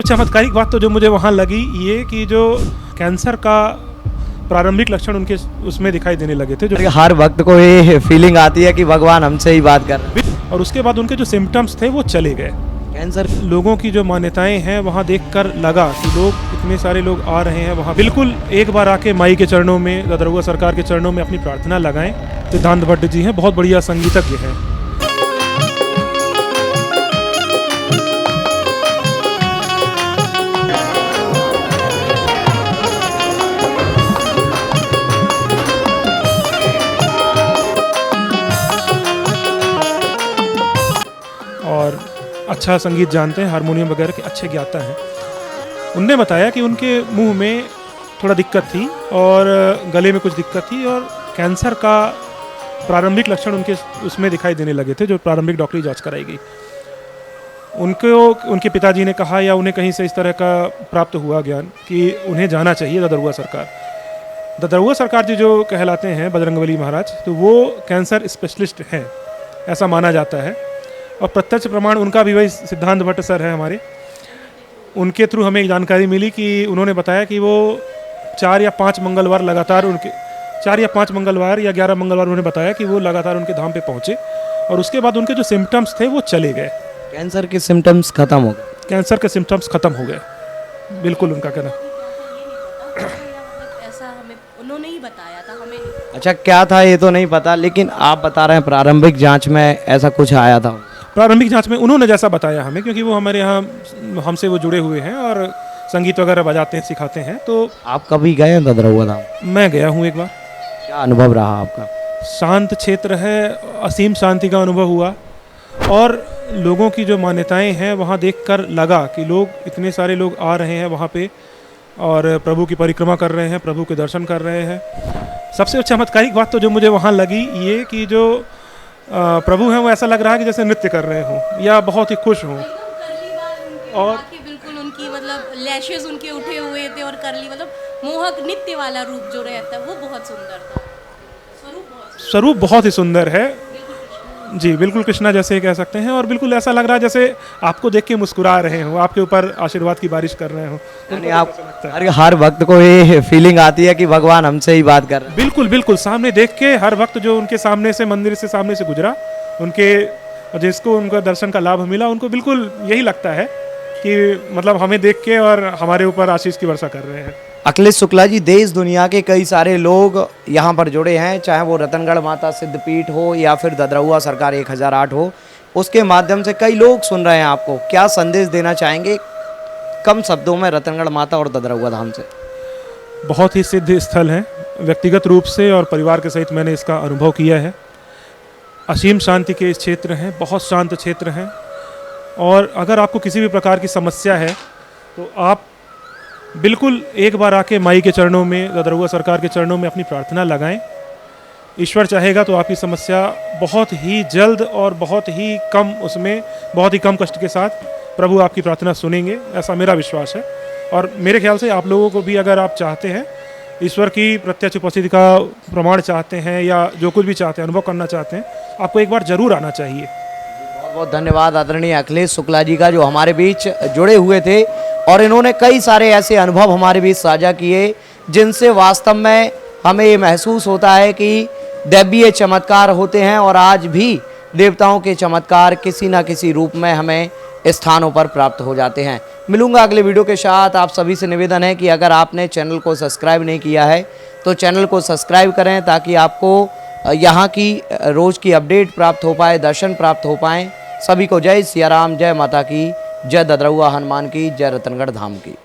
चमत्कारिक बात तो जो मुझे वहाँ लगी ये कि जो कैंसर का प्रारंभिक लक्षण उनके उसमें दिखाई देने लगे थे, जो हर वक्त को ये फीलिंग आती है कि भगवान हमसे ही बात कर रहे हैं। और उसके बाद उनके जो सिम्टम्स थे वो चले गए। कैंसर लोगों की जो मान्यताएं हैं वहाँ देखकर लगा कि लोग इतने सारे लोग आ रहे हैं वहाँ, बिल्कुल एक बार आके माई के चरणों में, ददरुआ सरकार के चरणों में अपनी प्रार्थना लगाएं। सिद्धांत भट्ट जी हैं, बहुत बढ़िया संगीतज्ञ हैं। और अच्छा संगीत जानते हैं, हारमोनियम वगैरह के अच्छे ज्ञाता हैं। उनने बताया कि उनके मुंह में थोड़ा दिक्कत थी और गले में कुछ दिक्कत थी और कैंसर का प्रारंभिक लक्षण उनके उसमें दिखाई देने लगे थे, जो प्रारंभिक डॉक्टरी जांच कराई गई। उनके पिताजी ने कहा या उन्हें कहीं से इस तरह का प्राप्त हुआ ज्ञान कि उन्हें जाना चाहिए ददरुआ सरकार। ददरुआ सरकार जी जो कहलाते हैं बजरंगबली महाराज, तो वो कैंसर स्पेशलिस्ट हैं ऐसा माना जाता है। और प्रत्यक्ष प्रमाण उनका भी वही सिद्धांत भट्ट सर है हमारे, उनके थ्रू हमें एक जानकारी मिली कि उन्होंने बताया कि वो 4 या 5 मंगलवार लगातार उनके 4 या 5 मंगलवार या 11 मंगलवार उन्होंने बताया कि वो लगातार उनके धाम पे पहुँचे और उसके बाद उनके जो सिम्टम्स थे वो चले गए। कैंसर के सिम्टम्स खत्म हो गए। कैंसर के सिम्टम्स खत्म हो गए, बिल्कुल उनका कहना। ऐसा हमें उन्होंने ही बताया था हमें। अच्छा, क्या था ये तो नहीं पता, लेकिन आप बता रहे हैं प्रारंभिक जांच में ऐसा कुछ आया था। प्रारंभिक जांच में उन्होंने जैसा बताया हमें, क्योंकि वो हमारे यहाँ हमसे वो जुड़े हुए हैं और संगीत वगैरह बजाते हैं, सिखाते हैं। तो आप कभी गए हैं ददरुआ धाम? मैं गया हूँ एक बार। क्या अनुभव रहा आपका? शांत क्षेत्र है, असीम शांति का अनुभव हुआ और लोगों की जो मान्यताएं हैं वहाँ देखकर लगा कि लोग इतने सारे लोग आ रहे हैं वहाँ पे और प्रभु की परिक्रमा कर रहे हैं, प्रभु के दर्शन कर रहे हैं। सबसे चमत्कारिक बात तो जो मुझे वहाँ लगी ये कि जो प्रभु हैं वो ऐसा लग रहा है कि जैसे नृत्य कर रहे हों या बहुत ही खुश हों। और बिल्कुल उनकी मतलब लैशेस उनके उठे हुए थे और करली, मतलब मोहक नृत्य वाला रूप जो रहता है वो बहुत सुंदर था। स्वरूप बहुत ही सुंदर है जी, बिल्कुल कृष्णा जैसे कह सकते हैं। और बिल्कुल ऐसा लग रहा है जैसे आपको देख के मुस्कुरा रहे हो, आपके ऊपर आशीर्वाद की बारिश कर रहे हो। यानी आप हर वक्त को ये फीलिंग आती है कि भगवान हमसे ही बात कर रहे हैं। बिल्कुल बिल्कुल, सामने देख के हर वक्त जो उनके सामने से, मंदिर से सामने से गुजरा, उनके जिसको उनका दर्शन का लाभ मिला, उनको बिल्कुल यही लगता है कि मतलब हमें देख के और हमारे ऊपर आशीष की वर्षा कर रहे हैं। अखिलेश शुक्ला जी, देश दुनिया के कई सारे लोग यहाँ पर जुड़े हैं, चाहे वो रतनगढ़ माता सिद्धपीठ हो या फिर ददरुआ सरकार 1008 हो, उसके माध्यम से कई लोग सुन रहे हैं आपको। क्या संदेश देना चाहेंगे कम शब्दों में रतनगढ़ माता और ददरुआ धाम से? बहुत ही सिद्ध स्थल है, व्यक्तिगत रूप से और परिवार के सहित मैंने इसका अनुभव किया है। असीम शांति के इस क्षेत्र हैं, बहुत शांत क्षेत्र हैं। और अगर आपको किसी भी प्रकार की समस्या है तो आप बिल्कुल एक बार आके माई के चरणों में, ददरुआ सरकार के चरणों में अपनी प्रार्थना लगाएं। ईश्वर चाहेगा तो आपकी समस्या बहुत ही जल्द और बहुत ही कम कष्ट के साथ प्रभु आपकी प्रार्थना सुनेंगे, ऐसा मेरा विश्वास है। और मेरे ख्याल से आप लोगों को भी, अगर आप चाहते हैं, ईश्वर की प्रत्यक्ष उपस्थिति का प्रमाण चाहते हैं या जो कुछ भी चाहते हैं, अनुभव करना चाहते हैं, आपको एक बार जरूर आना चाहिए। बहुत बहुत धन्यवाद आदरणीय अखिलेश शुक्ला जी का, जो हमारे बीच जुड़े हुए थे और इन्होंने कई सारे ऐसे अनुभव हमारे बीच साझा किए जिनसे वास्तव में हमें ये महसूस होता है कि दैवीय चमत्कार होते हैं और आज भी देवताओं के चमत्कार किसी न किसी रूप में हमें स्थानों पर प्राप्त हो जाते हैं। मिलूंगा अगले वीडियो के साथ। आप सभी से निवेदन है कि अगर आपने चैनल को सब्सक्राइब नहीं किया है तो चैनल को सब्सक्राइब करें, ताकि आपको यहाँ की रोज़ की अपडेट प्राप्त हो पाए, दर्शन प्राप्त हो पाएँ। सभी को जय सिया राम, जय माता की, जय ददरुआ हनुमान की, जय रतनगढ़ धाम की।